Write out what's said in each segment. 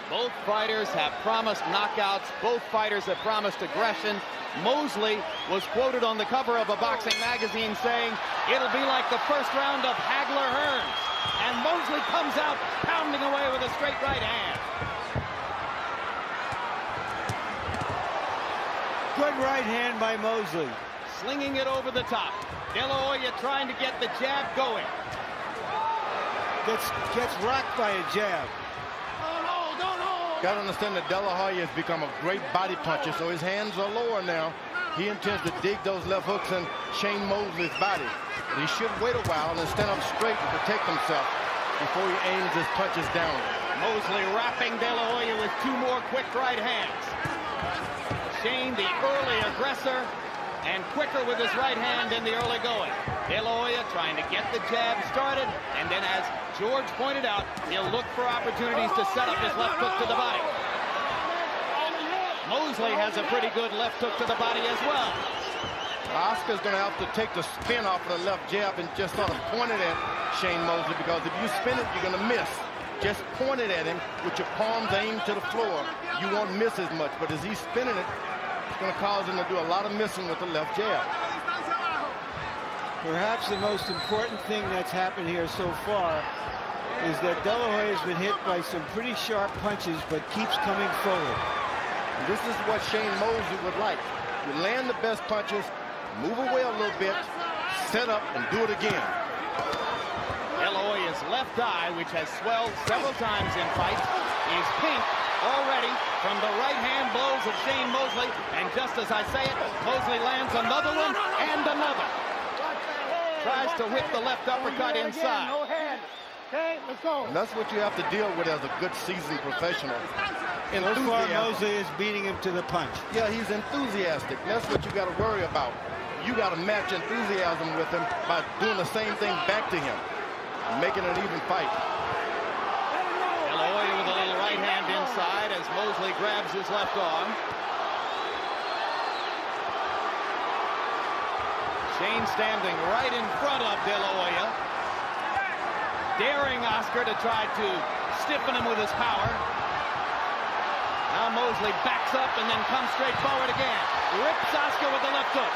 Both fighters have promised knockouts. Both fighters have promised aggression. Mosley was quoted on the cover of a boxing magazine saying, "It'll be like the first round of Hagler-Hearns." And Mosley comes out pounding away with a straight right hand. Good right hand by Mosley. Slinging it over the top. De La Hoya trying to get the jab going. Gets rocked by a jab. Got to understand that De La Hoya has become a great body puncher, so his hands are lower now. He intends to dig those left hooks in Shane Mosley's body. But he should wait a while and stand up straight to protect himself before he aims his punches down. Mosley wrapping De La Hoya with two more quick right hands. Shane, the early aggressor, and quicker with his right hand in the early going. De La Hoya trying to get the jab started, and then as George pointed out, he'll look for opportunities to set up his left hook to the body. Mosley has a pretty good left hook to the body as well. Oscar's going to have to take the spin off of the left jab and just sort of point it at Shane Mosley, because if you spin it, you're going to miss. Just point it at him with your palms aimed to the floor. You won't miss as much, but as he's spinning it, it's going to cause him to do a lot of missing with the left jab. Perhaps the most important thing that's happened here so far is that De La Hoya has been hit by some pretty sharp punches, but keeps coming forward. And this is what Shane Mosley would like. You land the best punches, move away a little bit, set up, and do it again. De La Hoya's left eye, which has swelled several times in fights, is pink already from the right-hand blows of Shane Mosley. And just as I say it, Mosley lands another one and another. Tries to whip the left uppercut inside. Okay, let's go. And that's what you have to deal with as a good seasoned professional. So far, Mosley is beating him to the punch. Yeah, he's enthusiastic. That's what you got to worry about. You got to match enthusiasm with him by doing the same thing back to him, making an even fight. De La Hoya with a little right hand inside as Mosley grabs his left arm. Shane standing right in front of De La Hoya, daring Oscar to try to stiffen him with his power. Now Mosley backs up and then comes straight forward again. Rips Oscar with the left hook.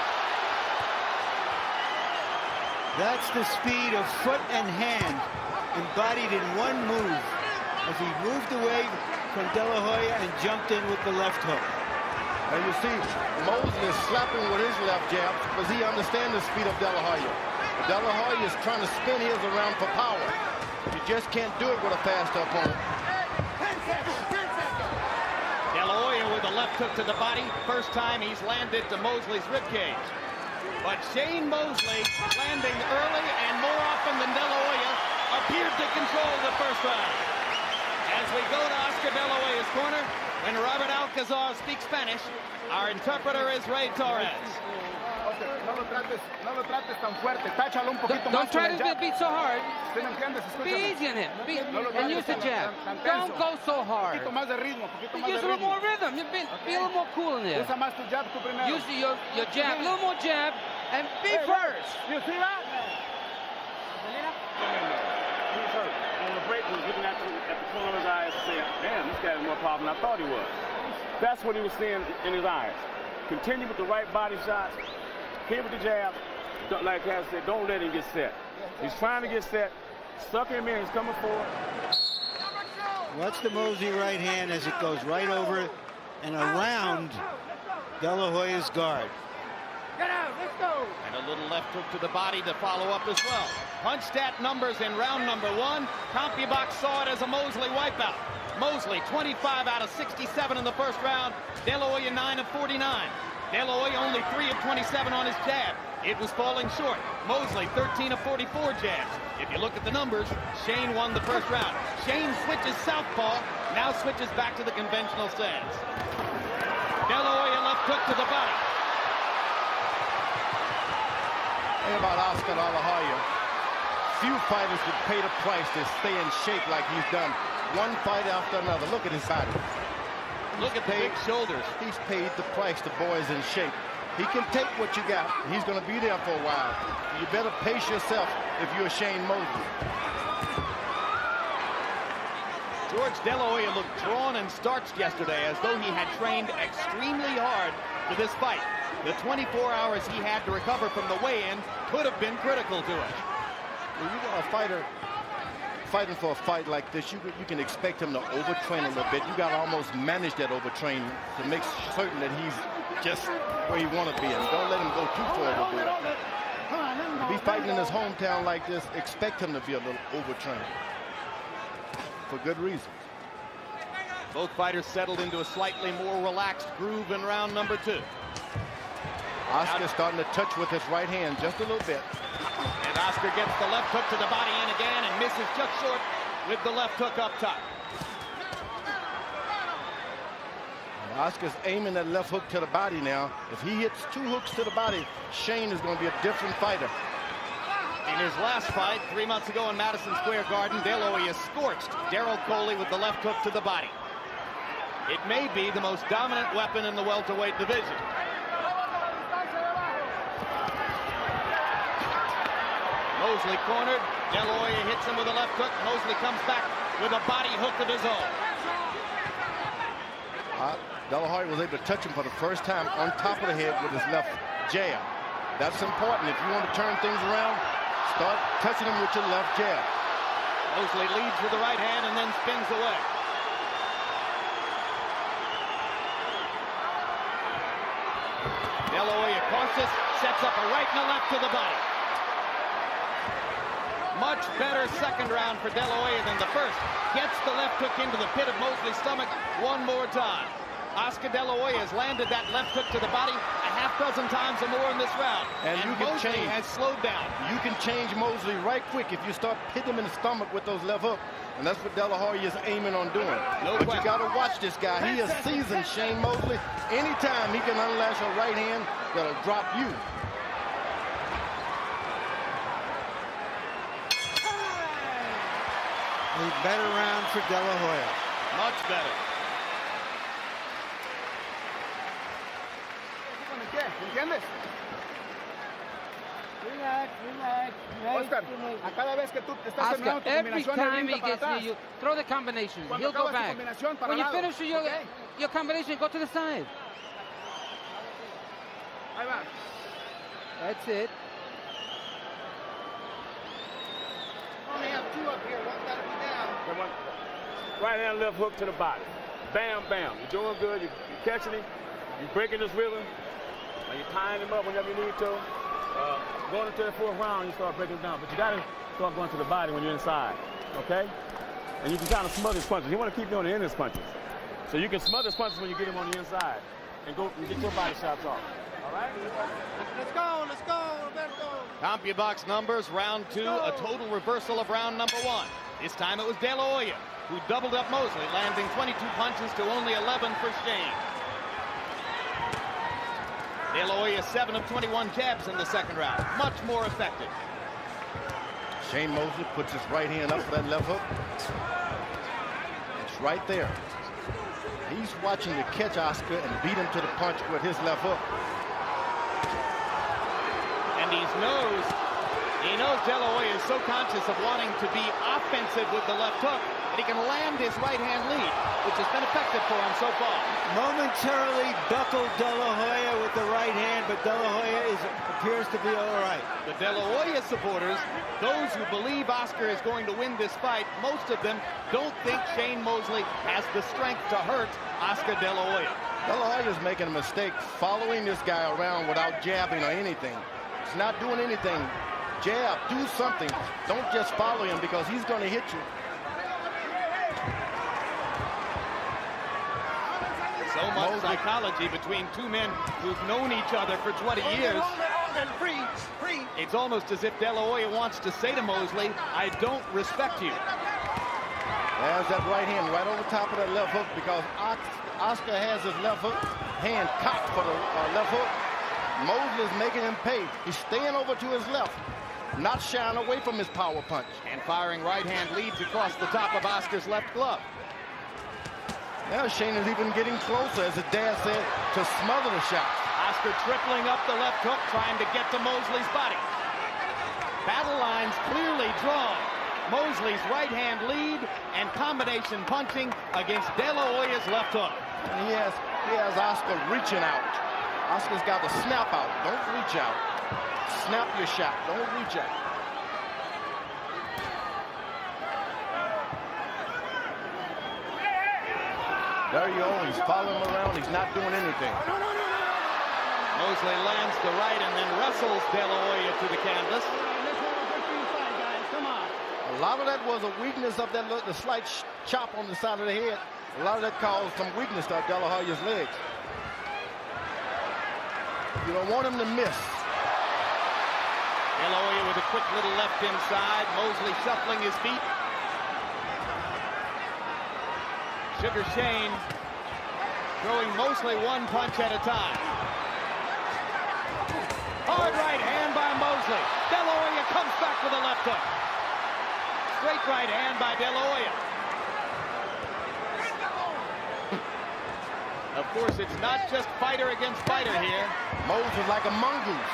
That's the speed of foot and hand embodied in one move, as he moved away from De La Hoya and jumped in with the left hook. And you see, Mosley is slapping with his left jab because he understands the speed of De La Hoya. De La Hoya is trying to spin his around for power. You just can't do it with a faster opponent. De La Hoya with a left hook to the body. First time he's landed to Mosley's ribcage. But Shane Mosley, landing early and more often than De La Hoya, appeared to control the first round. As we go to Oscar De La Hoya's corner, when Robert Alcazar speaks Spanish, our interpreter is Ray Torres. Don't try to beat so hard. Be easy on him. And use the jab. Don't go so hard. Use a little more rhythm. Be a little more cool in there. Use your jab. A little more jab. And be first. You see that? On the break, he was looking at the corner of his eyes and saying, "Damn, this guy is more powerful than I thought he was." That's what he was seeing in his eyes. Continue with the right body shots. Hit with the jab. Like Cass said, don't let him get set. He's trying to get set. Suck him in. He's coming forward. Watch the Mosley right hand as it goes right over and around De La Hoya's guard. Get out. Let's go. And a little left hook to the body to follow up as well. Punch stat numbers in round number 1. CompuBox saw it as a Mosley wipeout. Mosley 25 out of 67 in the first round. De La Hoya 9 of 49. De La Hoya only 3 of 27 on his jab. It was falling short. Mosley 13 of 44 jabs. If you look at the numbers, Shane won the first round. Shane switches southpaw, now switches back to the conventional stance. De La Hoya left hook to the body. Thing about Oscar De La Hoya, few fighters would pay the price to stay in shape like he's done. One fight after another. Look at his body. Look at the big shoulders. He's paid the price. The boy is in shape. He can take what you got. He's going to be there for a while. You better pace yourself if you're Shane Mosley. George De La Hoya looked drawn and starched yesterday, as though he had trained extremely hard for this fight. The 24 hours he had to recover from the weigh-in could have been critical to him. When you got a fighter fighting for a fight like this, you can expect him to overtrain a little bit. You got to almost manage that overtrain to make certain that he's just where he want to be, and don't let him go too far overboard. To be fighting in his hometown like this, expect him to be a little overtrained for good reasons. Both fighters settled into a slightly more relaxed groove in round number 2. Oscar starting to touch with his right hand just a little bit. And Oscar gets the left hook to the body in again and misses just short with the left hook up top. And Oscar's aiming that left hook to the body now. If he hits 2 hooks to the body, Shane is going to be a different fighter. In his last fight 3 months ago in Madison Square Garden, De La Hoya scorched Daryl Coley with the left hook to the body. It may be the most dominant weapon in the welterweight division. Mosley cornered. De La Hoya hits him with a left hook. Mosley comes back with a body hook of his own. De La Hoya was able to touch him for the first time on top of the head with his left jab. That's important. If you want to turn things around, start touching him with your left jab. Mosley leads with the right hand and then spins away. De La Hoya cautious, sets up a right and a left to the body. Much better second round for De La Hoya than the first. Gets the left hook into the pit of Mosley's stomach one more time. Oscar De La Hoya has landed that left hook to the body a half dozen times or more in this round. And you can Mosley change. has slowed down. You can change Mosley right quick if you start hitting him in the stomach with those left hooks. And that's what De La Hoya is aiming on doing. No but question. You got to watch this guy. He is seasoned, Shane Mosley. Anytime he can unlash a right hand that'll drop you. A better round for De La Hoya. Much better. ¿Entiendes? Relax, relax, Oscar, a cada vez que tú estás terminando tu Every combinación, time él he brinca para gets atrás. you, throw the combination. Cuando He'll go acabas tu back. combinación, para When you lado. finish your combination, go to the side. Ahí va. That's it. Only have 2 up here. One got to be down. Come on. Right hand, left hook to the body. Bam, bam. You're doing good. You're catching him. You're breaking this rhythm. And you're tying him up whenever you need to. Going into the 4th round, you start breaking him down. But you got to start going to the body when you're inside. Okay? And you can kind of smother his punches. You want to keep you on the end of his punches. So you can smother his punches when you get him on the inside. And go and get your body shots off. All right? Let's go, Roberto. CompuBox numbers, round 2, a total reversal of round number 1. This time it was De La Hoya who doubled up Mosley, landing 22 punches to only 11 for Shane. De La Hoya 7 of 21 jabs in the second round, much more effective. Shane Mosley puts his right hand up for that left hook. It's right there. He's watching to catch Oscar and beat him to the punch with his left hook. And he knows De La Hoya is so conscious of wanting to be offensive with the left hook that he can land his right hand lead, which has been effective for him so far. Momentarily buckled De La Hoya with the right hand, but De La Hoya appears to be all right. The De La Hoya supporters, those who believe Oscar is going to win this fight, most of them don't think Shane Mosley has the strength to hurt Oscar De La Hoya. De La Hoya is making a mistake following this guy around without jabbing or anything. He's not doing anything. Jab, do something. Don't just follow him because he's going to hit you. So much psychology between two men who've known each other for 20 years. It's almost as if De La Hoya wants to say to Mosley, I don't respect you. There's that right hand right over top of that left hook because Oscar has his left hook hand cocked for the left hook. Mosley is making him pay. He's staying over to his left, not shying away from his power punch. And firing right hand leads across the top of Oscar's left glove. Now Shane is even getting closer, as his dad said, to smother the shots. Oscar tripling up the left hook, trying to get to Mosley's body. Battle lines clearly drawn. Mosley's right hand lead and combination punching against De La Hoya's left hook. And he has Oscar reaching out. Oscar's got to snap out. Don't reach out. Snap your shot. Don't reach out. There you go. He's following him around. He's not doing anything. Mosley lands the right and then wrestles De La Hoya to the canvas. A lot of that was a weakness of that, the slight chop on the side of the head. A lot of that caused some weakness to De La Hoya's legs. You don't want him to miss. De La Hoya with a quick little left inside. Mosley shuffling his feet. Sugar Shane throwing mostly one punch at a time. Hard right hand by Mosley. De La Hoya comes back with a left hook. Straight right hand by De La Hoya. Of course, it's not just fighter against fighter here. Mosley like a mongoose.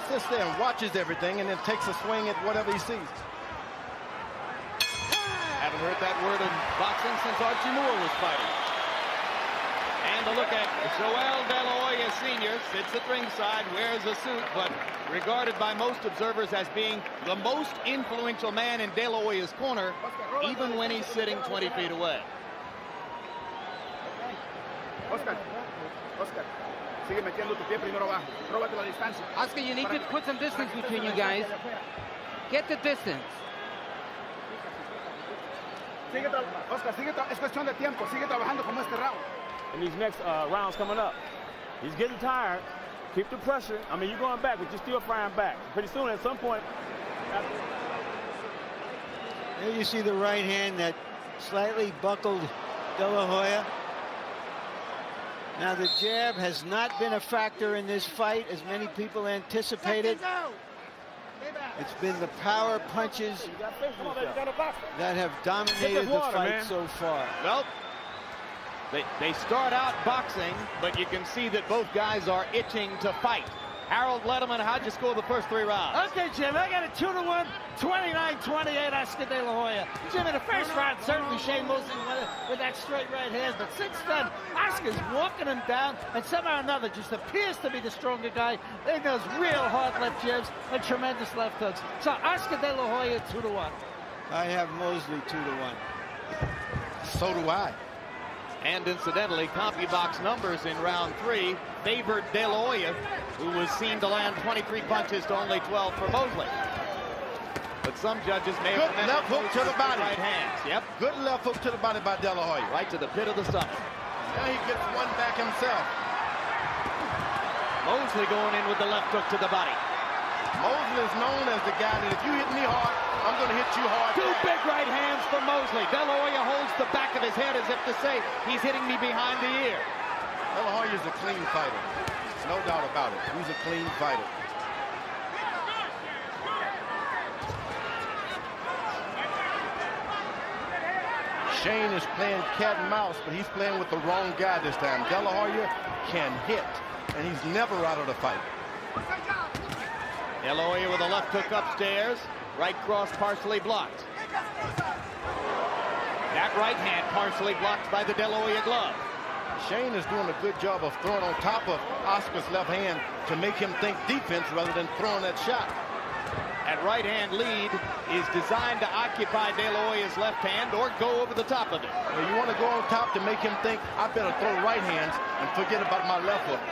Sits there and watches everything and then takes a swing at whatever he sees. Haven't heard that word in boxing since Archie Moore was fighting. And a look at Joel De La Hoya Sr. sits at ringside, wears a suit, but regarded by most observers as being the most influential man in De La Hoya's corner, even when he's sitting 20 feet away. Oscar, sigue metiendo tu pie primero abajo. Róbate la distancia. Oscar, you need to put some distance between you guys. Get the distance. Oscar, es cuestión de tiempo. Sigue trabajando como este round. In these next rounds coming up, he's getting tired. Keep the pressure. I mean, you're going back, but you're still firing back. Pretty soon, at some point. There you see the right hand that slightly buckled De La Hoya. Now, the jab has not been a factor in this fight, as many people anticipated. It's been the power punches that have dominated the fight so far. Well, they start out boxing, but you can see that both guys are itching to fight. Harold Letterman, how'd you score the first 3 rounds? Okay, Jim, I got a 2-1, 29-28, Oscar De La Hoya. Jim, in the first round, certainly Shane Mosley with that straight right hand, but since then, Oscar's walking him down, and somehow or another just appears to be the stronger guy. They those real hard left jabs and tremendous left hooks. So Oscar De La Hoya, 2-1. I have Mosley 2-1. So do I. And incidentally, CompuBox numbers in round 3 favored De La Hoya, who was seen to land 23 punches to only 12 for Mosley. But some judges may have good left hook to the body. Right hands. Yep. Good left hook to the body by De La Hoya. Right to the pit of the stomach. Now he gets one back himself. Mosley going in with the left hook to the body. Mosley is known as the guy that if you hit me hard, I'm going to hit you hard. 2 big right hands for Mosley. De La Hoya holds the back of his head as if to say, he's hitting me behind the ear. De La Hoya is a clean fighter. No doubt about it. He's a clean fighter. Shane is playing cat and mouse, but he's playing with the wrong guy this time. De La Hoya can hit, and he's never out of the fight. De La Hoya with a left hook upstairs. Right cross partially blocked. That right hand partially blocked by the De La Hoya glove. Shane is doing a good job of throwing on top of Oscar's left hand to make him think defense rather than throwing that shot. That right hand lead is designed to occupy De La Hoya's left hand or go over the top of it. Well, you want to go on top to make him think, I better throw right hands and forget about my left hook.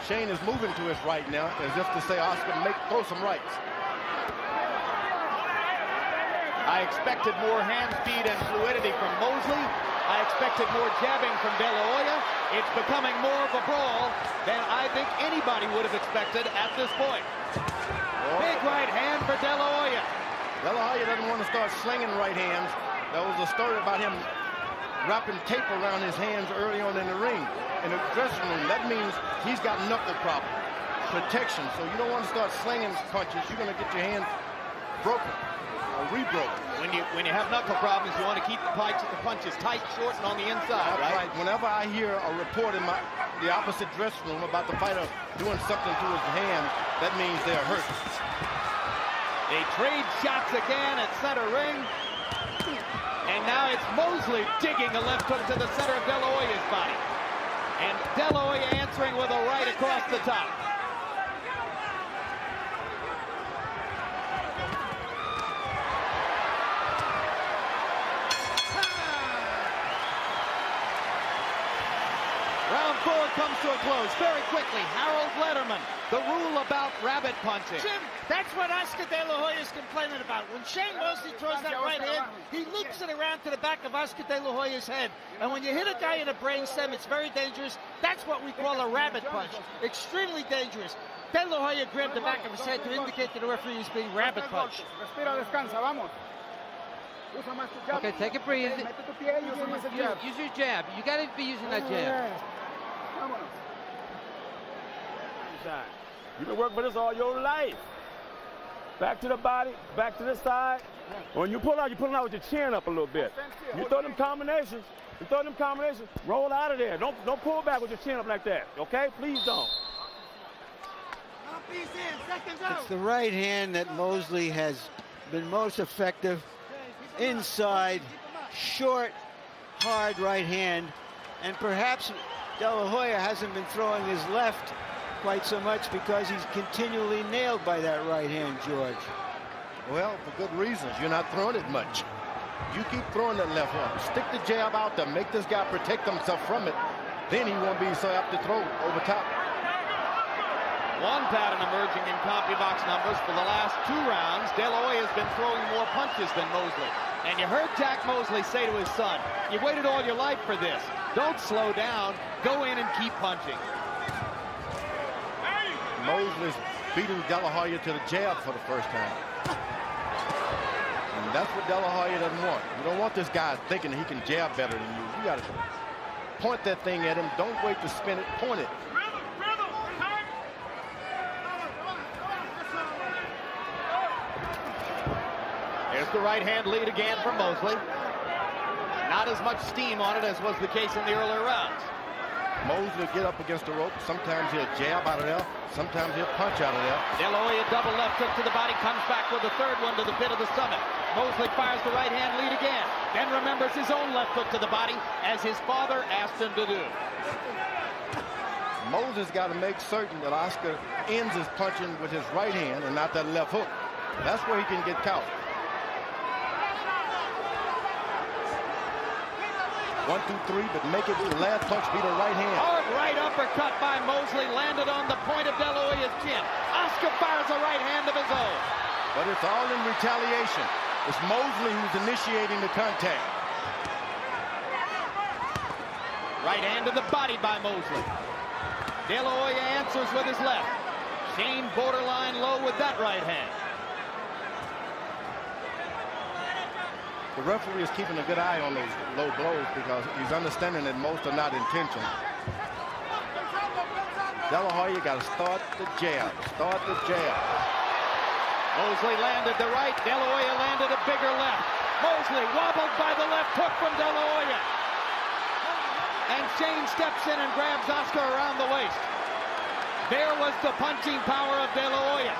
Shane is moving to his right now, as if to say, Oscar, throw some rights. I expected more hand speed and fluidity from Mosley. I expected more jabbing from De La Hoya. It's becoming more of a brawl than I think anybody would have expected at this point. Big right hand for De La Hoya. De La Hoya doesn't want to start slinging right hands. There was a story about him wrapping tape around his hands early on in the ring. In the dressing room, that means he's got knuckle problem, protection. So you don't want to start slinging punches. You're going to get your hands broken. Rebroken. When you have knuckle problems, you want to keep the punches tight, short, and on the inside, right? Whenever I hear a report in the opposite dressing room about the fighter doing something to his hand, that means they're hurt. They trade shots again at center ring. And now it's Mosley digging a left hook to the center of De La Hoya's body. And De La Hoya answering with a right across the top. Round 4 comes to a close very quickly. Harold Lederman, the rule about rabbit punching. Jim, that's what Oscar De La Hoya is complaining about. When Shane Mosley throws that right hand, he loops it around to the back of Oscar De La Hoya's head. And when you hit a guy in the brainstem, it's very dangerous. That's what we call a rabbit punch. Extremely dangerous. De La Hoya grabbed the back of his head to indicate to the referee he's being rabbit punched. Okay, take a breathe. Use your jab. You got to be using that jab. You've been working for this all your life. Back to the body, back to the side. When you pull out, you're pulling out with your chin up a little bit. You throw them combinations. Roll out of there. Don't pull back with your chin up like that. Okay? Please don't. It's the right hand that Mosley has been most effective. Inside, short, hard right hand. And perhaps De La Hoya hasn't been throwing his left quite so much because he's continually nailed by that right hand, George. Well, for good reasons. You're not throwing it much. You keep throwing that left one. Stick the jab out there. Make this guy protect himself from it. Then he won't be so apt to throw over top. One pattern emerging in CompuBox numbers for the last 2 rounds. De La Hoya has been throwing more punches than Mosley. And you heard Jack Mosley say to his son, "You waited all your life for this. Don't slow down. Go in and keep punching." Mosley's beating De La Hoya to the jab for the first time. And that's what De La Hoya doesn't want. You don't want this guy thinking he can jab better than you. You got to point that thing at him. Don't wait to spin it. Point it. Here's the right hand lead again from Mosley. Not as much steam on it as was the case in the earlier rounds. Mosley get up against the rope. Sometimes he'll jab out of there. Sometimes he'll punch out of there. De La Hoya double left hook to the body, comes back with the third one to the pit of the stomach. Mosley fires the right hand lead again. Then remembers his own left hook to the body as his father asked him to do. Mosley's got to make certain that Oscar ends his punching with his right hand and not that left hook. That's where he can get caught. 1, 2, 3, but make it the last punch be the right hand. Hard right uppercut by Mosley, landed on the point of De La Hoya's chin. Oscar fires a right hand of his own. But it's all in retaliation. It's Mosley who's initiating the contact. Right hand to the body by Mosley. De La Hoya answers with his left. Shane borderline low with that right hand. The referee is keeping a good eye on those low blows because he's understanding that most are not intentional. De La Hoya got to start the jab. Start the jab. Mosley landed the right. De La Hoya landed a bigger left. Mosley wobbled by the left hook from De La Hoya. And Shane steps in and grabs Oscar around the waist. There was the punching power of De La Hoya.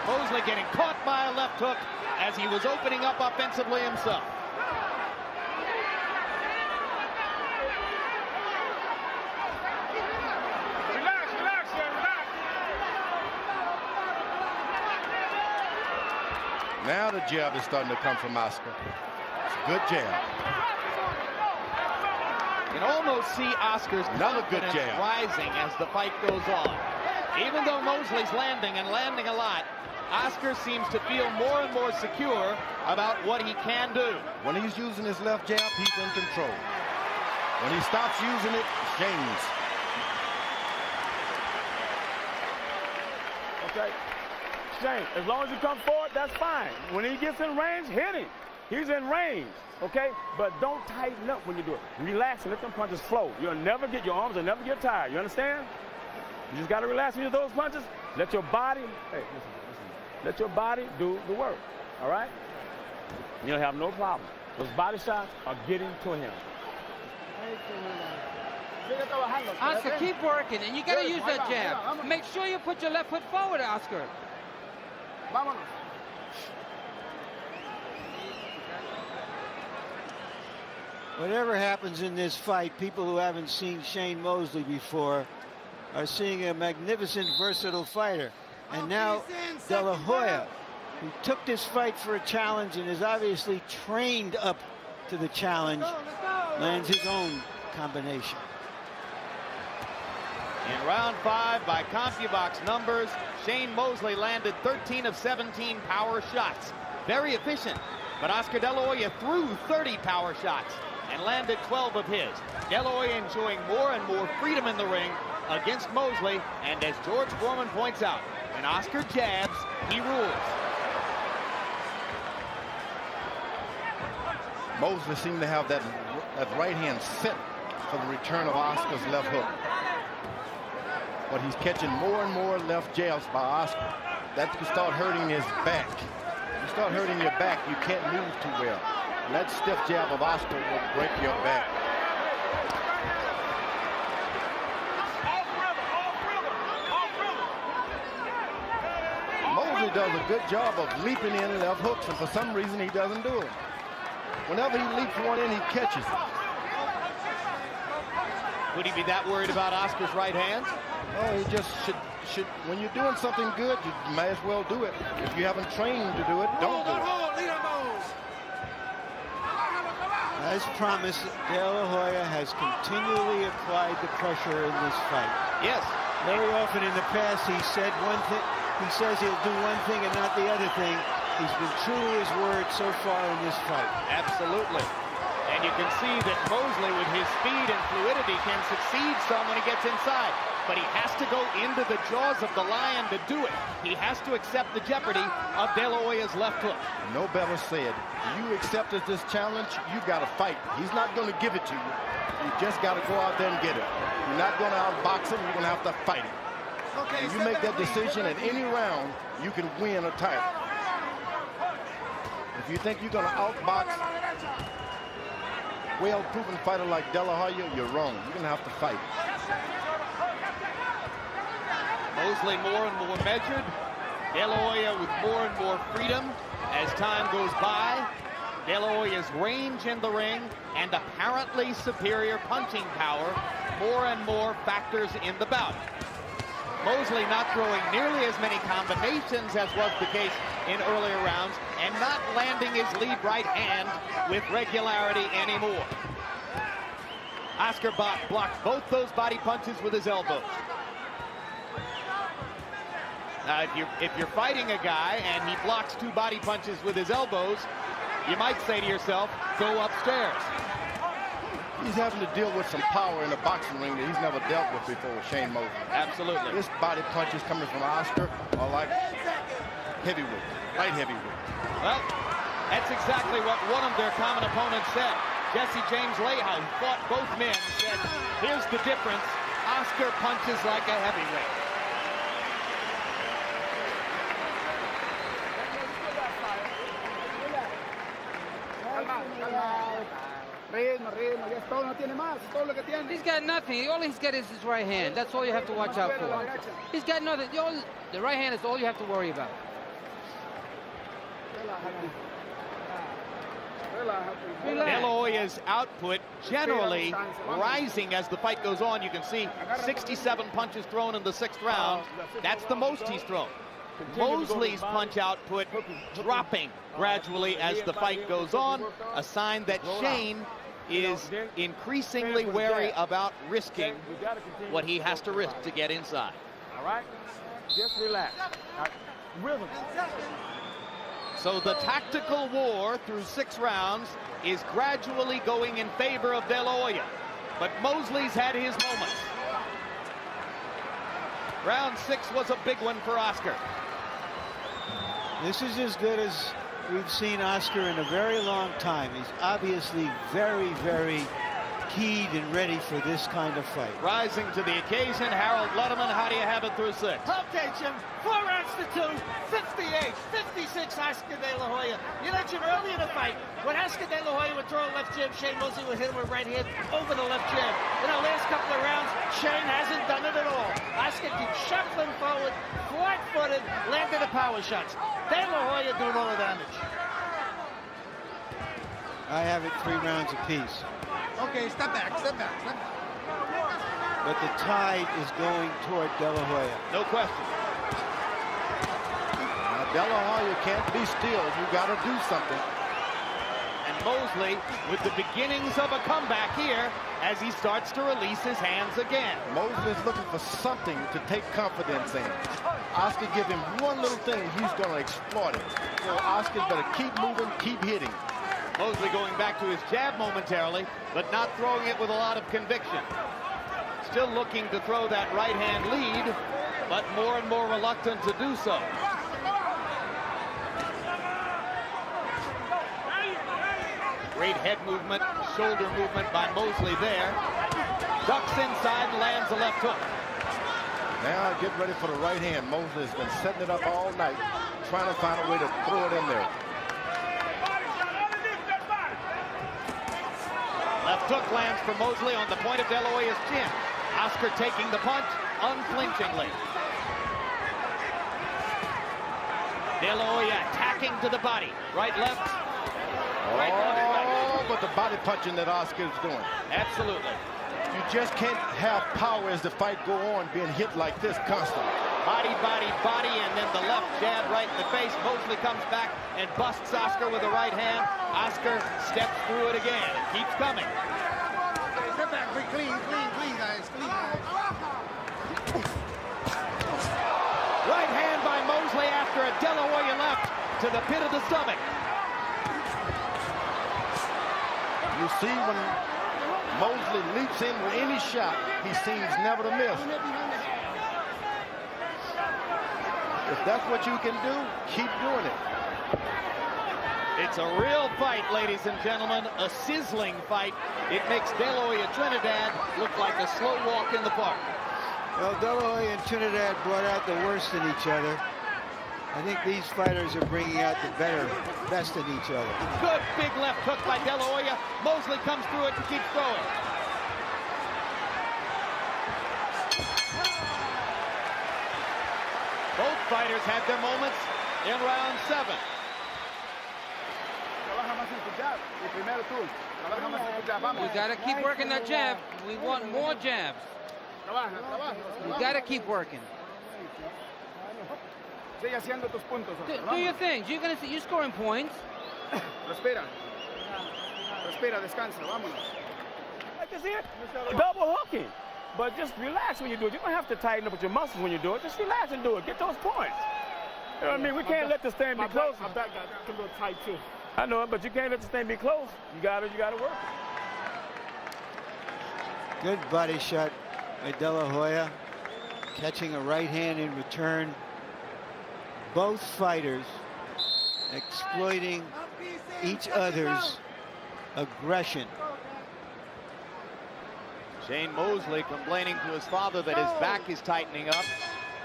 Mosley getting caught by a left hook as he was opening up offensively himself. Relax, relax. Now the jab is starting to come from Oscar. It's a good jab. You can almost see Oscar's another good confidence jab rising as the fight goes on. Even though Mosley's landing and landing a lot, Oscar seems to feel more and more secure about what he can do. When he's using his left jab, he's in control. When he stops using it, Shane's. Okay. Shane, as long as you come forward, that's fine. When he gets in range, hit him. He's in range, okay? But don't tighten up when you do it. Relax and let them punches flow. Your arms will never get tired. You understand? You just got to relax when you do those punches. Let your body, let your body do the work, all right? You'll have no problem. Those body shots are getting to him. Oscar, keep working, and you got to use that jab. Make sure you put your left foot forward, Oscar. Vámonos. Whatever happens in this fight, people who haven't seen Shane Mosley before are seeing a magnificent, versatile fighter. And now De La Hoya, who took this fight for a challenge and is obviously trained up to the challenge, lands his own combination. In round 5, by CompuBox numbers, Shane Mosley landed 13 of 17 power shots. Very efficient, but Oscar De La Hoya threw 30 power shots and landed 12 of his. De La Hoya enjoying more and more freedom in the ring against Mosley, and as George Foreman points out, when Oscar jabs, he rules. Mosley seemed to have that right hand set for the return of Oscar's left hook. But he's catching more and more left jabs by Oscar. That can start hurting his back. You start hurting your back, you can't move too well. And that stiff jab of Oscar will break your back. Mosley does a good job of leaping in left hooks, and for some reason he doesn't do it. Whenever he leaps one in, he catches it. Would he be that worried about Oscar's right hand? Oh, he just should. When you're doing something good, you may as well do it. If you haven't trained to do it, don't do it. As promised, De La Hoya has continually applied the pressure in this fight. Yes. Very often in the past, he said one thing. He says he'll do one thing and not the other thing. He's been true to his word so far in this fight. Absolutely. And you can see that Mosley, with his speed and fluidity, can succeed some when he gets inside. But he has to go into the jaws of the lion to do it. He has to accept the jeopardy of De La Hoya's left hook. No better said. You accepted this challenge, you got to fight. He's not going to give it to you. You just got to go out there and get it. You're not going to outbox him. You're going to have to fight him. Okay, and you make that decision at any round, you can win a title. If you think you're going to outbox well-proven fighter like De La Hoya, you're wrong. You're going to have to fight. Mosley more and more measured. De La Hoya with more and more freedom as time goes by. De La Hoya's range in the ring and apparently superior punching power more and more factors in the bout. Mosley not throwing nearly as many combinations as was the case in earlier rounds, and not landing his lead right hand with regularity anymore. Oscar blocked both those body punches with his elbows. Now, if you're fighting a guy and he blocks 2 body punches with his elbows, you might say to yourself, go upstairs. He's having to deal with some power in the boxing ring that he's never dealt with before with Shane Mosley. Absolutely. This body punches coming from Oscar are like heavyweight, light heavyweight. Well, that's exactly what one of their common opponents said. Jesse James Lehow, who fought both men, said, here's the difference. Oscar punches like a heavyweight. He's got nothing. All he's got is his right hand. That's all you have to watch out for. He's got nothing. The right hand is all you have to worry about. De La Hoya's output generally rising as the fight goes on. You can see 67 punches thrown in the 6th round. That's the most he's thrown. Mosley's punch output dropping gradually as the fight goes on, a sign that Shane is increasingly wary about risking what he has to risk to get inside. All right? Just relax. Rhythm. So the tactical war through 6 rounds is gradually going in favor of De La Hoya. But Mosley's had his moments. Round 6 was a big one for Oscar. This is as good as we've seen Oscar in a very long time. He's obviously very, very keyed and ready for this kind of fight. Rising to the occasion, Harold Letterman, how do you have it through 6? Okay, Jim, 4 rounds to 2, 58, 56, Oscar De La Hoya. You mentioned earlier in the fight, when Oscar De La Hoya would throw a left jab, Shane Mosley would hit him with right hand over the left jab. In the last couple of rounds, Shane hasn't done it at all. Oscar keeps shuffling forward, flat-footed, landing the power shots. De La Hoya doing all the damage. I have it 3 rounds apiece. Okay, step back. But the tide is going toward De La Hoya. No question. Now, De La Hoya can't be still. You got to do something. And Mosley with the beginnings of a comeback here as he starts to release his hands again. Mosley's looking for something to take confidence in. Oscar give him one little thing, he's going to exploit it. So Oscar better keep moving, keep hitting. Mosley going back to his jab momentarily, but not throwing it with a lot of conviction. Still looking to throw that right hand lead, but more and more reluctant to do so. Great head movement, shoulder movement by Mosley there. Ducks inside and lands a left hook. Now get ready for the right hand. Mosley's been setting it up all night, trying to find a way to throw it in there. Left hook lands for Mosley on the point of De La Hoya's chin. Oscar taking the punch unflinchingly. De La Hoya attacking to the body. Right, left. Right, left. But the body punching that Oscar's doing. Absolutely. You just can't have power as the fight go on being hit like this constantly. Body, body, body, and then the left jab right in the face. Mosley comes back and busts Oscar with the right hand. Oscar steps through it again and keeps coming. Step back, clean, guys, Right hand by Mosley after a De La Hoya left to the pit of the stomach. You see when Mosley leaps in with any shot, he seems never to miss. If that's what you can do, keep doing it. It's a real fight, ladies and gentlemen, a sizzling fight. It makes De La Hoya Trinidad look like a slow walk in the park. Well, De La Hoya and Trinidad brought out the worst in each other. I think these fighters are bringing out the best in each other. Good big left hook by De La Hoya. Mosley comes through it and keeps throwing. Both fighters had their moments in round 7. We got to keep working that jab. We want more jabs. We got to keep working. Do your thing. You're scoring points. Respira, descansa, vámonos. Like this here, double hooking. But just relax when you do it. You don't have to tighten up with your muscles when you do it. Just relax and do it. Get those points. You know what I mean? We can't let this thing be close. My back got a little tight too. I know it, but you can't let this thing be close. You gotta work. Good body shot by De La Hoya, catching a right hand in return. Both fighters exploiting each other's aggression. Shane Mosley complaining to his father that his back is tightening up.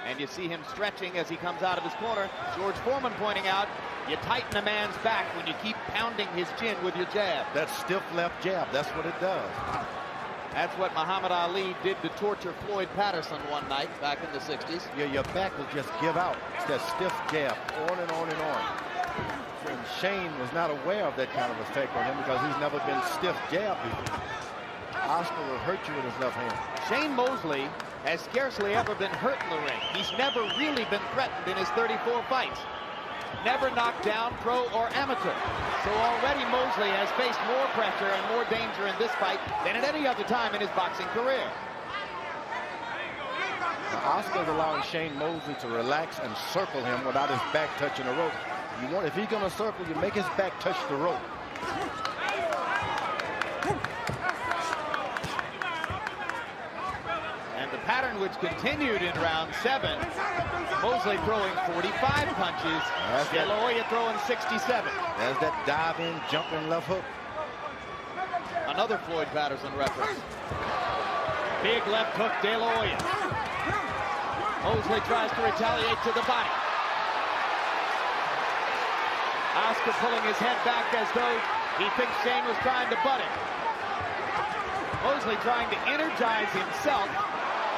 And you see him stretching as he comes out of his corner. George Foreman pointing out, you tighten a man's back when you keep pounding his chin with your jab. That stiff left jab, that's what it does. That's what Muhammad Ali did to torture Floyd Patterson one night back in the 60s. Yeah, your back will just give out. It's that stiff jab, on and on and on. And Shane was not aware of that kind of effect on him because he's never been stiff jabbed before. Oscar will hurt you with his left hand. Shane Mosley has scarcely ever been hurt in the ring. He's never really been threatened in his 34 fights. Never knocked down, pro or amateur. So already Mosley has faced more pressure and more danger in this fight than at any other time in his boxing career. Now, Oscar's allowing Shane Mosley to relax and circle him without his back touching the rope. If he's going to circle, you make his back touch the rope. And the pattern which continued in round 7, Mosley throwing 45 punches, De La Hoya throwing 67. There's that dive-in, jumping left hook. A another Floyd Patterson reference. Big left hook, De La Hoya. Mosley tries to retaliate to the body. Oscar pulling his head back as though he thinks Shane was trying to butt him. Mosley trying to energize himself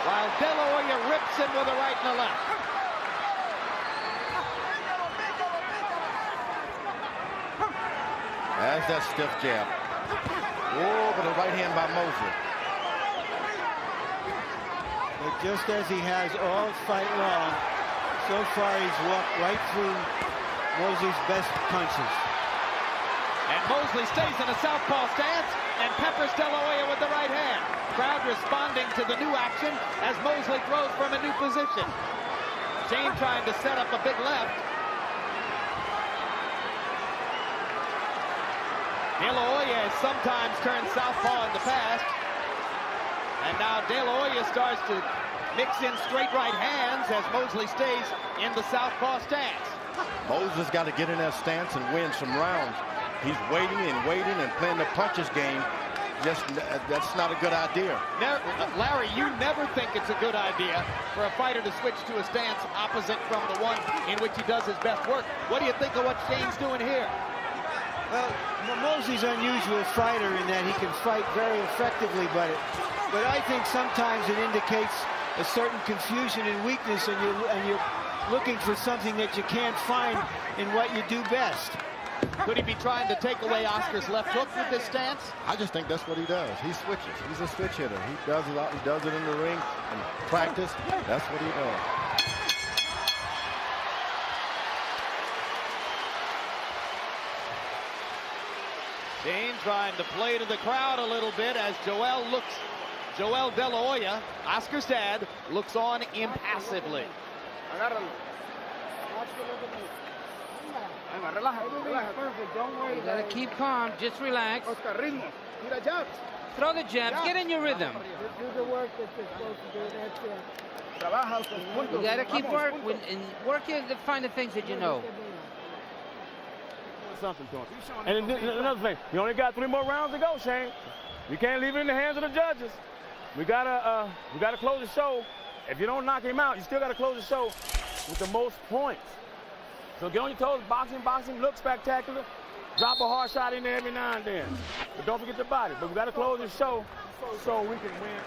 while De La Hoya rips him with a right and a left. As that stiff jab. Oh, but a right hand by Mosley. But just as he has all fight long, so far he's walked right through Mosley's best punches. And Mosley stays in a southpaw stance and peppers De La Hoya with the right hand. Crowd responding to the new action as Mosley throws from a new position. Shane trying to set up a big left. De La Hoya has sometimes turned southpaw in the past. And now De La Hoya starts to mix in straight right hands as Mosley stays in the southpaw stance. Mosley's got to get in that stance and win some rounds. He's waiting and waiting and playing the punches game. That's not a good idea. Larry, you never think it's a good idea for a fighter to switch to a stance opposite from the one in which he does his best work. What do you think of what Shane's doing here? Well, Mosley's an unusual fighter in that he can fight very effectively, but I think sometimes it indicates a certain confusion and weakness, and you're looking for something that you can't find in what you do best. Could he be trying to take away Oscar's left hook with this stance? I just think that's what he does. He switches. He's a switch hitter. He does it out. He does it in the ring and practice. That's what he does. Shane trying to play to the crowd a little bit as Joel De La Hoya, Oscar's dad, looks on impassively. You gotta keep calm, just relax. Throw the jabs, get in your rhythm. Do the work that you're supposed to do, that's it. You gotta keep working to find the things that you know. Something to him. And another thing, you only got 3 more rounds to go, Shane. You can't leave it in the hands of the judges. We gotta close the show. If you don't knock him out, you still gotta close the show with the most points. So get on your toes. Boxing, look spectacular. Drop a hard shot in there every now and then. But don't forget the body. But we gotta close the show so we can win.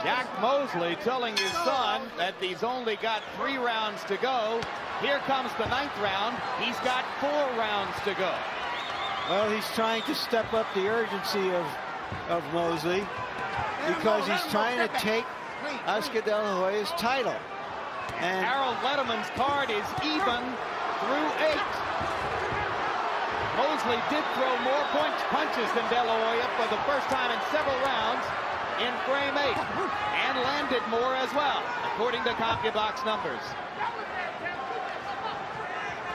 Jack Mosley telling his son that he's only got 3 rounds to go. Here comes the 9th round. He's got 4 rounds to go. Well, he's trying to step up the urgency of Mosley because he's trying to take Oscar De La Hoya's title. And Harold Letterman's card is even through 8. Mosley did throw more punches than De La Hoya for the first time in several rounds in frame 8, and landed more as well, according to CompuBox numbers.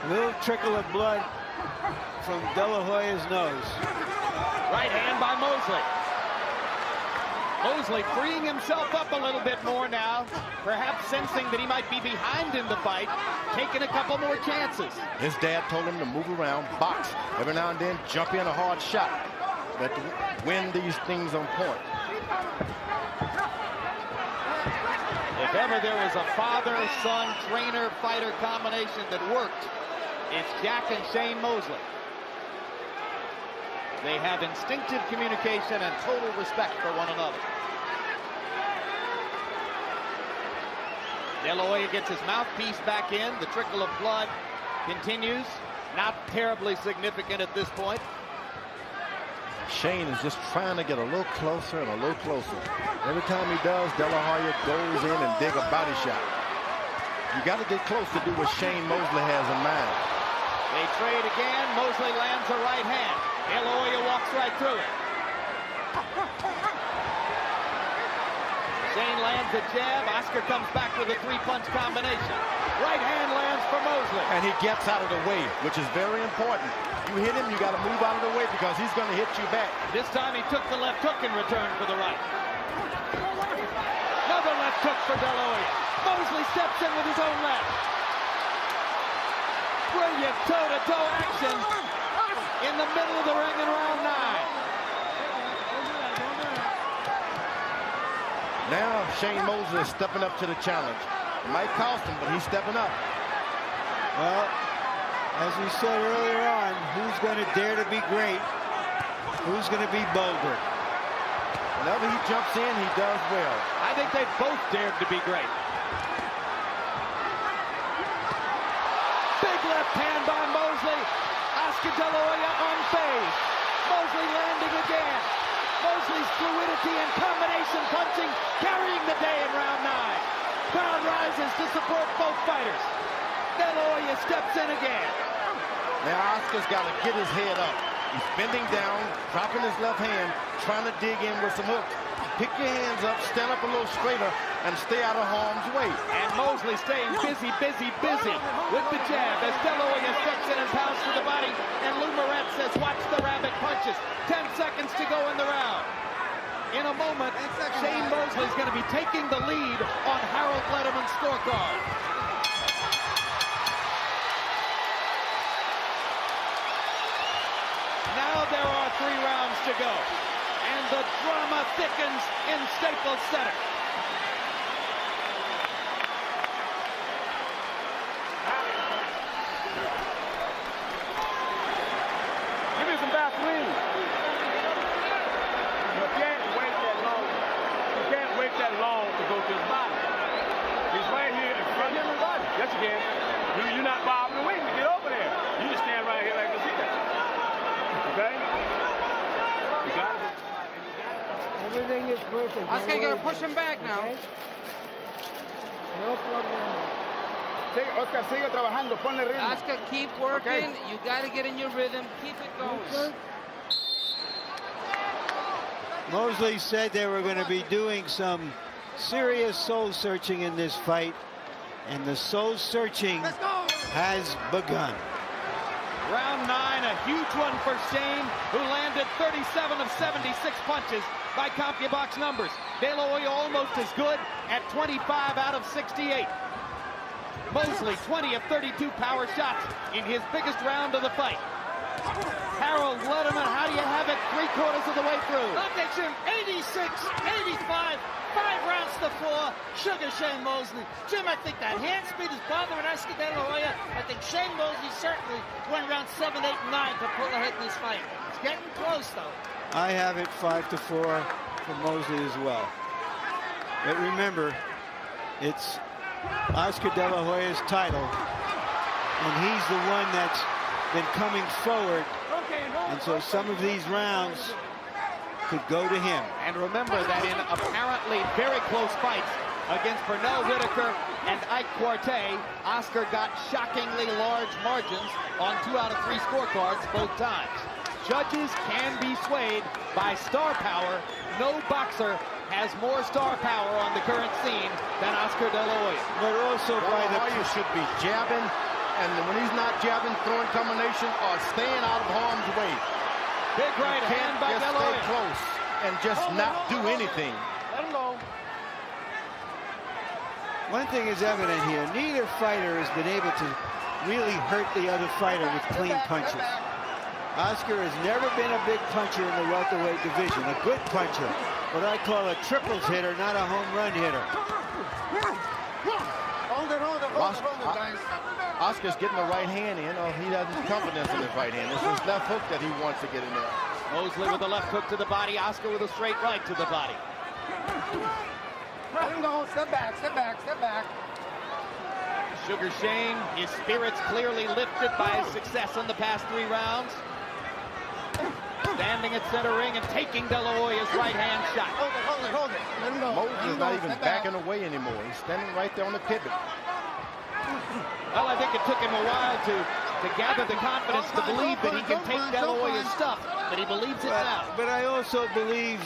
A little trickle of blood from De La Hoya's nose. Right hand by Mosley. Mosley freeing himself up a little bit more now, perhaps sensing that he might be behind in the fight, taking a couple more chances. His dad told him to move around, box, every now and then jump in a hard shot, but to win these things on point. If ever there was a father-son, trainer-fighter combination that worked, it's Jack and Shane Mosley. They have instinctive communication and total respect for one another. De La Hoya gets his mouthpiece back in. The trickle of blood continues. Not terribly significant at this point. Shane is just trying to get a little closer and a little closer. Every time he does, De La Hoya goes in and dig a body shot. You got to get close to do what Shane Mosley has in mind. They trade again. Mosley lands a right hand. De La Hoya walks right through it. Shane lands a jab. Oscar comes back with a 3-punch combination. Right hand lands for Mosley. And he gets out of the way, which is very important. You hit him, you got to move out of the way because he's going to hit you back. This time he took the left hook in return for the right. Another left hook for De La Hoya. Mosley steps in with his own left. Brilliant toe-to-toe action in the middle Shane Mosley is stepping up to the challenge. It might cost him, but he's stepping up. Well, as we said earlier on, who's going to dare to be great? Who's going to be bolder? Whenever he jumps in, he does well. I think they both dared to be great. Big left hand by Mosley. Oscar De La Hoya unfazed. Mosley landing again. Mosley's fluidity and combination punching carrying the day in round 9. Crowd rises to support both fighters. De La Hoya steps in again. Now Oscar's got to get his head up. He's bending down, dropping his left hand, trying to dig in with some hooks. Pick your hands up, stand up a little straighter, and stay out of harm's way. And Mosley staying busy with the jab as De La Hoya steps in and pounds to the body. And Lou Moret says, watch the rabbit punches. 10 seconds to go in the round. In a moment, Shane Mosley's going to be taking the lead on Harold Letterman's scorecard. Now there are 3 rounds to go, and the drama thickens in Staples Center. Give me some Vaseline. You can't wait that long. You can't wait that long to go to his body. He's right here in front of your body. Yes, you can. You're not bobbing the wing to get over there. You just stand right here like this. Okay? You got it. Everything is perfect. Oscar, you gotta push him back now. Okay? No problem. Oscar, sigue trabajando, ponle ritmo. Oscar, keep working. Okay. You gotta get in your rhythm. Keep it going. Mosley said they were going to be doing some serious soul searching in this fight, and the soul searching has begun. Round 9, a huge one for Shane, who landed 37 of 76 punches by CompuBox numbers. De La Hoya almost as good at 25 out of 68. Mosley 20 of 32 power shots in his biggest round of the fight. Harold Letterman, how do you have it 3/4 of the way through? Look at Jim, 86, 85, 5 rounds to 4. Sugar Shane Mosley. Jim, I think that hand speed is bothering Oscar De La Hoya. I think Shane Mosley certainly went around 7, 8, 9 to pull ahead in this fight. It's getting close, though. I have it 5-4 for Mosley as well. But remember, it's Oscar De La Hoya's title, and he's the one that's been coming forward, and so some of these rounds could go to him. And remember that in apparently very close fights against Pernell, Whitaker, and Ike Quartet, Oscar got shockingly large margins on 2 out of 3 scorecards both times. Judges can be swayed by star power. No boxer has more star power on the current scene than Oscar De La Hoya. But also by the... Hoya should be jabbing, and when he's not jabbing, throwing combination or staying out of harm's way. Big right hand by De La Stay Hoya. close and just not do anything. Let him go. One thing is evident here. Neither fighter has been able to really hurt the other fighter with clean punches. Oscar has never been a big puncher in the welterweight division. A good puncher. What I call a triples hitter, not a home run hitter. Oscar's getting the right hand in. Oh, he has confidence in his right hand. It's his left hook that he wants to get in there. Mosley with a left hook to the body. Oscar with a straight right to the body. Let him go. Step back, step back, step back. Sugar Shane, his spirits clearly lifted by his success in the past 3 rounds. Standing at center ring and taking De La Hoya's right-hand shot. Hold it. Let him go. Moses is not even backing away anymore. He's standing right there on the pivot. Well, I think it took him a while to gather the confidence to believe that he can take De La Hoya's stuff, but he believes it now. But I also believe,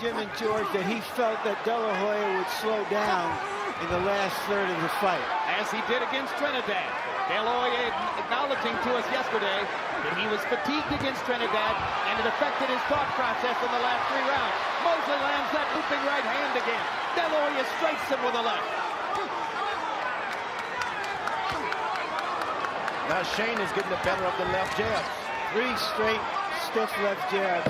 Jim and George, that he felt that De La Hoya would slow down in the last third of the fight. As he did against Trinidad. De La Hoya acknowledging to us yesterday that he was fatigued against Trinidad and it affected his thought process in the last 3 rounds. Mosley lands that looping right hand again. De La Hoya strikes him with a left. Now Shane is getting the better of the left jabs. 3 straight stiff left jabs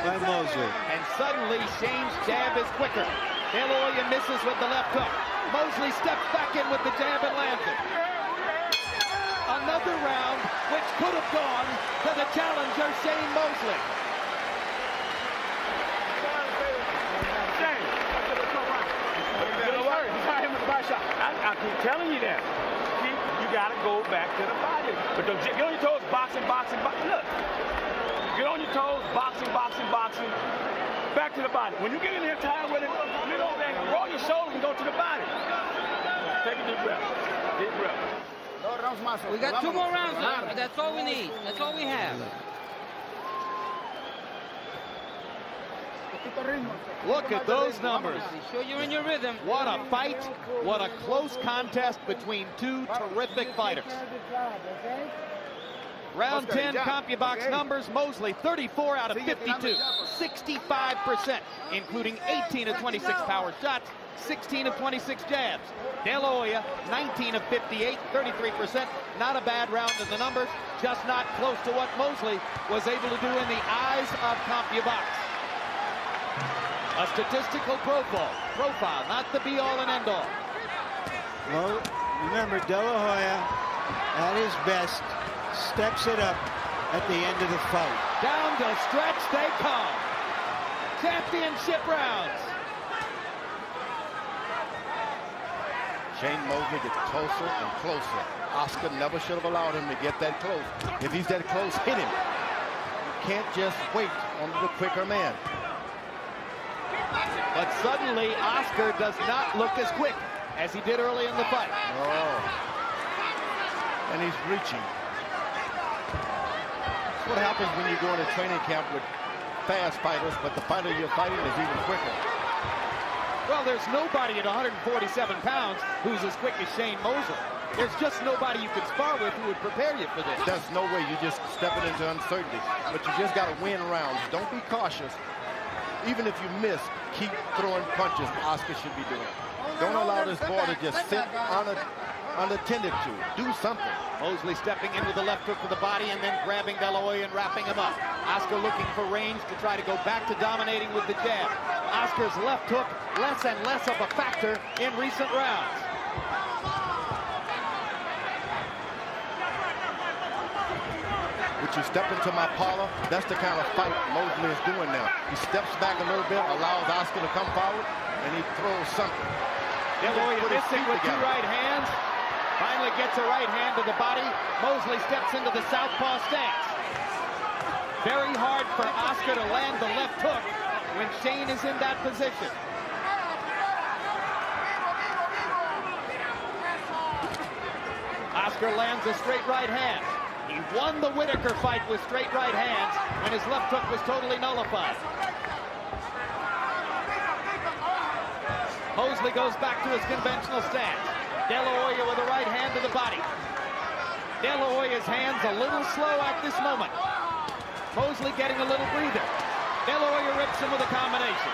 by Mosley. And suddenly Shane's jab is quicker. De La Hoya misses with the left hook. Mosley steps back in with the jab and lands it. Another round which could have gone to the challenger, Shane Mosley. I keep telling you that. You got to go back to the body. But don't get on your toes, boxing. Look. Get on your toes, boxing. Back to the body. When you get in here tired with it, you know, roll your shoulders and go to the body. Take a deep breath. Deep breath. We got 2 more rounds left. That's all we need. That's all we have. Look at those numbers. Sure you're in your rhythm. What a fight. What a close contest between 2 terrific fighters. Round 10 CompuBox numbers. Mosley 34 out of 52, 65%, including 18 of 26 power shots, 16 of 26 jabs. De La Hoya 19 of 58, 33%. Not a bad round in the numbers, just not close to what Mosley was able to do in the eyes of CompuBox. A statistical profile, not the be-all and end-all. Well, remember, De La Hoya, at his best, steps it up at the end of the fight. Down to stretch they come. Championship rounds. Shane Mosley gets closer and closer. Oscar never should have allowed him to get that close. If he's that close, hit him. You can't just wait on the quicker man. But suddenly, Oscar does not look as quick as he did early in the fight. Oh. And he's reaching. That's what happens when you go into training camp with fast fighters, but the fighter you're fighting is even quicker. Well, there's nobody at 147 pounds who's as quick as Shane Mosley. There's just nobody you could spar with who would prepare you for this. There's no way. You're just stepping into uncertainty. But you just got to win rounds. Don't be cautious. Even if you miss, keep throwing punches. Oscar should be doing. Don't allow this ball to just sit unattended to. Do something. Mosley stepping in with the left hook to the body and then grabbing De La Hoya and wrapping him up. Oscar looking for range to try to go back to dominating with the jab. Oscar's left hook less and less of a factor in recent rounds. Would you step into my parlor? That's the kind of fight Mosley is doing now. He steps back a little bit, allows Oscar to come forward, and he throws something. De La Hoya missing with 2 right hands. Finally gets a right hand to the body. Mosley steps into the southpaw stance. Very hard for Oscar to land the left hook when Shane is in that position. Oscar lands a straight right hand. He won the Whitaker fight with straight right hands when his left hook was totally nullified. Mosley goes back to his conventional stance. De La Hoya with a right hand to the body. De La Hoya's hands a little slow at this moment. Mosley getting a little breather. De La Hoya rips him with a combination.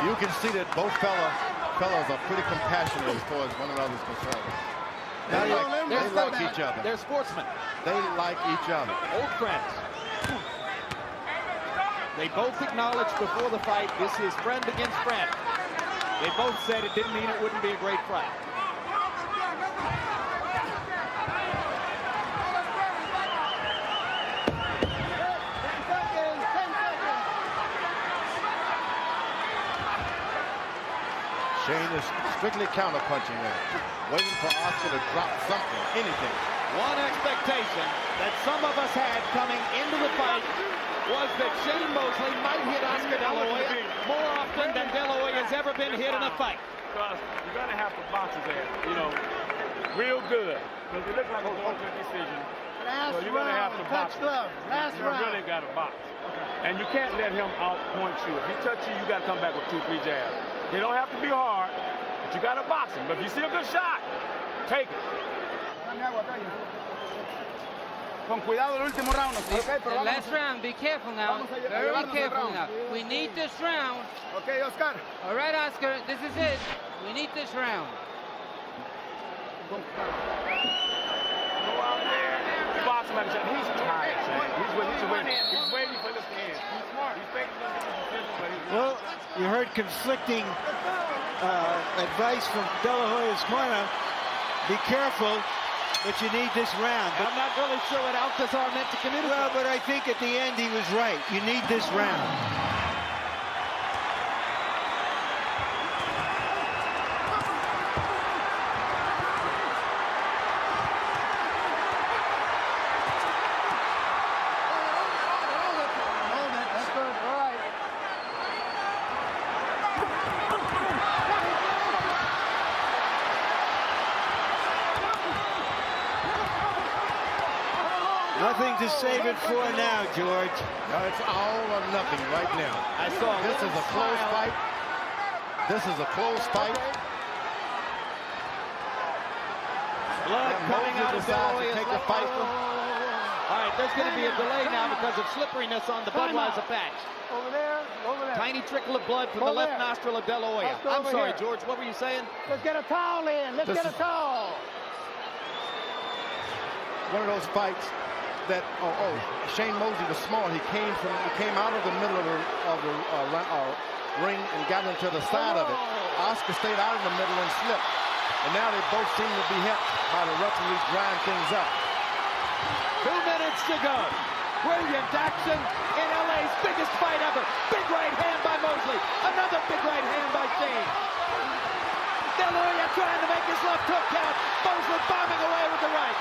You can see that both fellas are pretty compassionate as far as one another's concerned. They like each other. They're sportsmen. They like each other. Old friends. They both acknowledged before the fight this is friend against friend. They both said it didn't mean it wouldn't be a great fight. Shane is strictly counter-punching there, waiting for Oscar to drop something, anything. One expectation that some of us had coming into the fight was that Shane Mosley might hit Oscar De La Hoya more often than De La Hoya has ever been hit in a fight. Because you're going to have to box his ass, you know, real good. Because it looks like a one-good decision. So you're going to have to box him. You really got to box. And you can't let him outpoint you. If he touch you, you got to come back with 2-3 jabs. They don't have to be hard, but you got to box him. But if you see a good shot, take it. Con cuidado el último round. Okay, The last round, be careful now. Very careful now. We need this round. Okay, Oscar. All right, Oscar, this is it. We need this round. Go out there. boxing like that. He's tired, man. He's waiting for this to end. He's smart. He's thinking he's going to get the decision, but he's Well, you heard conflicting advice from De La Hoya's corner. Be careful, but you need this round. But I'm not really sure what Alcazar meant to communicate. well, but I think at the end he was right. You need this round. Nothing to save it for now, George. No, it's all or nothing right now. I saw this is a close fight. This is a close fight. Blood coming out of De La Hoya's take the left fight. nostril. All right, there's going to be a delay now because of slipperiness on the Budweiser patch. Over there, over there. Tiny trickle of blood from the left nostril of De La Hoya. I'm sorry, George, what were you saying? Let's get a towel in. Let's get a towel. One of those fights that Shane Mosley was smart. He came out of the middle of the ring and got into the side of it. Oscar stayed out in the middle and slipped. And now they both seem to be helped by the referees drying things up. 2 minutes to go. William Jackson in LA's biggest fight ever. Big right hand by Mosley. Another big right hand by Shane. De La Hoya trying to make his left hook count. Mosley bombing away with the right.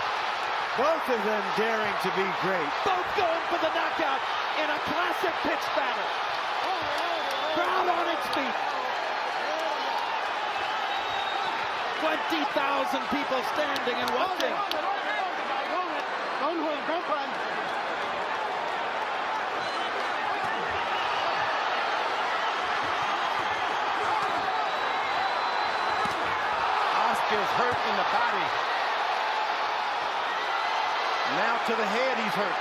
Both of them daring to be great. Both going for the knockout in a classic pitch battle. Crowd on its feet. 20,000 people standing and watching. Don't run. Oscar's hurt in the body. Now to the head he's hurt.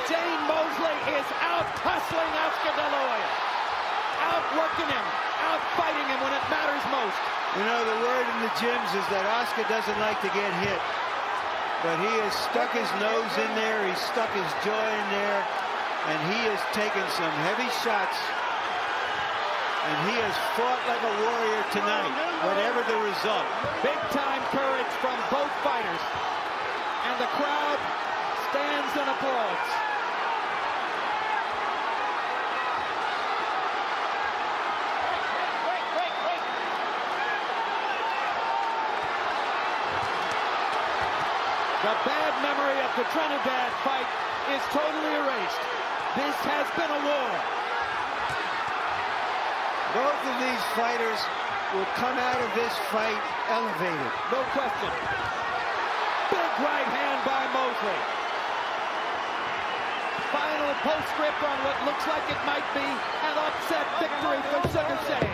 Shane Mosley is out hustling Oscar De La Hoya. Outworking him, outfighting him when it matters most. You know, the word in the gyms is that Oscar doesn't like to get hit. But he has stuck his nose in there, he's stuck his jaw in there, and he has taken some heavy shots. And he has fought like a warrior tonight, whatever the result. Big-time courage from both fighters. And the crowd stands and applauds. The bad memory of the Trinidad fight is totally erased. This has been a war. Both of these fighters will come out of this fight elevated. No question. Big right hand by Mosley. Final postscript on what looks like it might be an upset victory for Sugar Shane.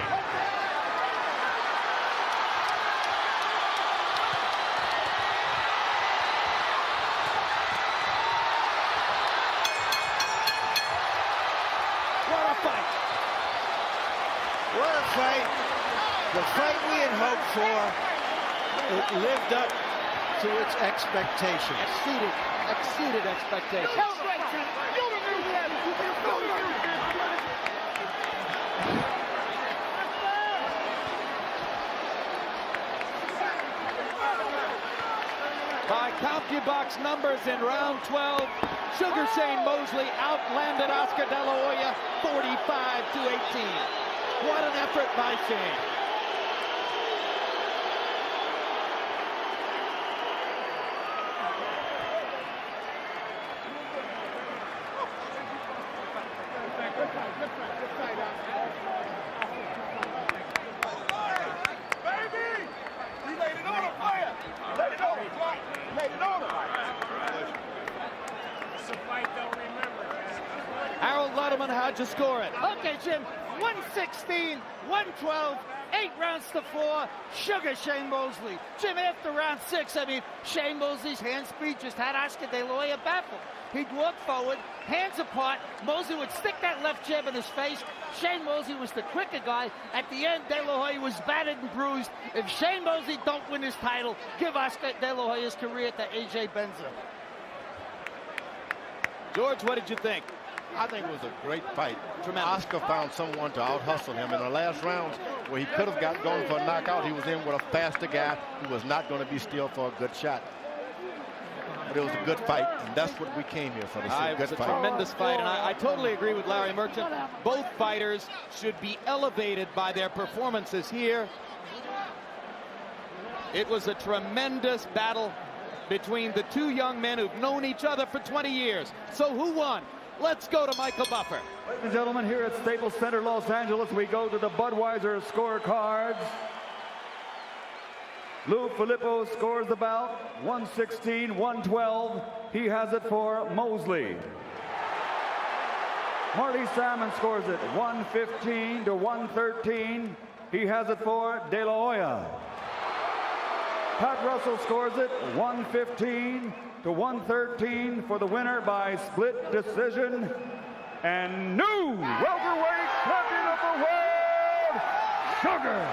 What a fight. What a fight. The fight we had hoped for, it lived up to its expectations. Exceeded expectations. By CompuBox numbers in round 12, Sugar Shane Mosley outlanded Oscar De La Hoya 45-18. What an effort by Shane. Harold Letterman, how'd you score it? Okay, Jim, 116, 112, 8 rounds to 4, Sugar Shane Mosley. Jim, after round 6, I mean, Shane Mosley's hand speed just had Oscar De La Hoya baffled. He'd walk forward, hands apart. Mosley would stick that left jab in his face. Shane Mosley was the quicker guy. At the end, De La Hoya was battered and bruised. If Shane Mosley don't win his title, give Oscar De La Hoya's career to A.J. Benza. George, what did you think? I think it was a great fight. Tremendous. Oscar found someone to out-hustle him in the last rounds where he could have gone for a knockout. He was in with a faster guy who was not going to be still for a good shot. But it was a good fight, and that's what we came here for. It was a tremendous fight, and I totally agree with Larry Merchant. Both fighters should be elevated by their performances here. It was a tremendous battle between the two young men who've known each other for 20 years. So who won? Let's go to Michael Buffer. Ladies and gentlemen, here at Staples Center, Los Angeles, we go to the Budweiser scorecards. Lou Filippo scores the bout, 116-112. He has it for Mosley. Marty Salmon scores it, 115-113. He has it for De La Hoya. Pat Russell scores it, 115-113 for the winner by split decision. And new welterweight champion of the world, Sugar